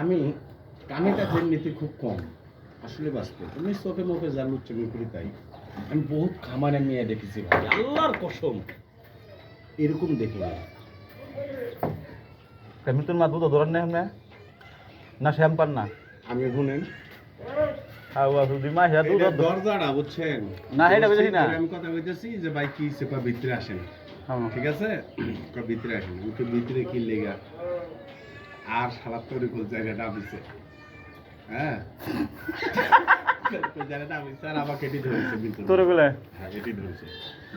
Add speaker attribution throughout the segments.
Speaker 1: আমি কানেটা যেমনিতে খুব কম আসলে বাস্তব তুমি চোখে মুখে যা লুচ্চমি করি তাই আমি বহুত খামারে মেয়ে দেখেছি ভাই আল্লাহর কসম এরকম দেখিনি
Speaker 2: মিতুর মা দুধ ধরেন না না শ্যাম পান না
Speaker 1: আমি শুনেন দরজাটা বুঝছেন
Speaker 2: না এটা বুঝছি না
Speaker 1: আমি কথা কইতেছি যে ভাই কি সেপা ভিতরে আসেন ঠিক আছে ভিতরে আসেন ওকে ভিতরে কি লেগা আর সারা তৈরি করে জায়গাটা আবিছে হ্যাঁ জায়গাটা আবিছে আর আমাকে এটি ধরেছে ভিতরে
Speaker 2: তোরে বলে
Speaker 1: হ্যাঁ এটি ধরেছে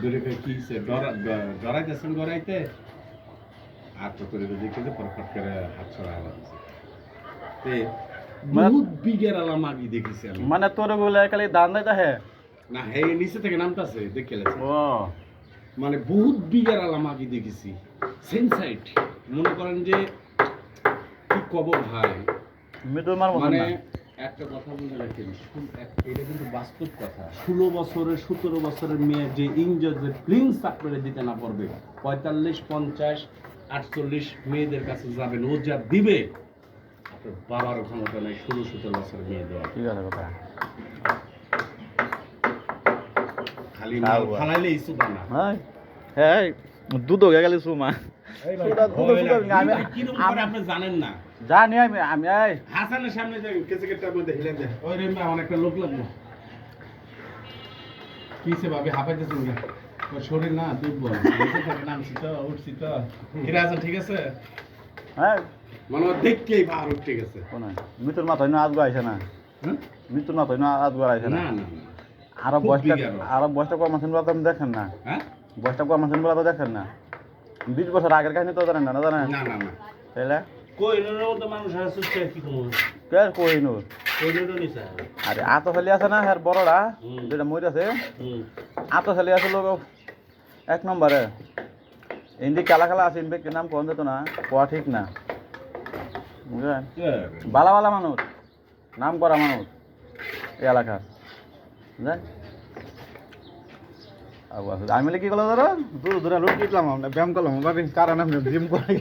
Speaker 1: ধরে কি সে ডরাইতেছেন ডরাইতে আর তো তৈরি করে দেখতে পরফট করে হাত ছড়া দিছে তে বহুত বিগের আলাম আগে দেখেছি আমি
Speaker 2: মানে তোরে বলে খালি দান দেয় হে
Speaker 1: না হে নিচে থেকে নামতাছে দেখে লেছে
Speaker 2: ও
Speaker 1: মানে বহুত বিঘার আলাম আগে দেখেছি সেনসাইট মনে করেন যে কি কব ভাই
Speaker 2: মিতুর মার
Speaker 1: মানে একটা কথা বলে রাখেন এটা কিন্তু বাস্তব কথা 16 বছরের 17 বছরের মেয়ে যে ইঞ্জার যে প্লিন্স আপনারা দিতে না পারবে 45 50 48 মেয়েদের কাছে যাবেন ও যা দিবে আপনার বাবার ক্ষমতা নাই 16-17 বছরের মেয়ে দেওয়া
Speaker 2: ঠিক আছে কথা
Speaker 1: খালি মাল ফালাইলে ইস্যু না
Speaker 2: হ্যাঁ হ্যাঁ দুধ হয়ে গেলে সুমা
Speaker 1: আপনি জানেন না
Speaker 2: জানি আমি
Speaker 1: হাসানের সামনে যাই কেসেকেটটার মধ্যে হিলেন দে ওই রে আমার একটা লোক লাগলো কিসে ভাবে হাঁপাইতেছেন না ওর শরীর না দুর্বল নিচে থেকে নামছি তো উঠছি তো ফিরে আসেন ঠিক আছে
Speaker 2: হ্যাঁ
Speaker 1: মানে দেখকেই ভার উঠে গেছে
Speaker 2: কোন মিতুর মাথায় না আজগো আইছে না
Speaker 1: হ্যাঁ
Speaker 2: মিতুর মাথায় না আজগো আইছে
Speaker 1: না
Speaker 2: না
Speaker 1: না
Speaker 2: আরো বয়সটা কম আছেন বলে তো দেখেন না
Speaker 1: হ্যাঁ
Speaker 2: বয়সটা কম আছেন বলে তো দেখেন না 20 বছর আগের কাহিনী তো জানেন না জানেন
Speaker 1: না না না
Speaker 2: তাইলে
Speaker 1: কইনোর মতো মানুষ আছে কি কোন
Speaker 2: কে কইনুর
Speaker 1: কইনোর নিছে
Speaker 2: আরে আতো খালি আছে না আর বড়রা যেটা মরে আছে আতো খালি আছে লোক এক নম্বরে ইন্দি কালা কালা আছে ইনবে কি নাম কোন যেত না কোয়া ঠিক না বুঝলেন বালা বালা মানুষ নাম করা মানুষ এই এলাকার বুঝলেন আমি কি করলাম ধরো দূর দূরে লুট কিটলাম আমরা ব্যায়াম করলাম ভাবি কারণ আমরা জিম করে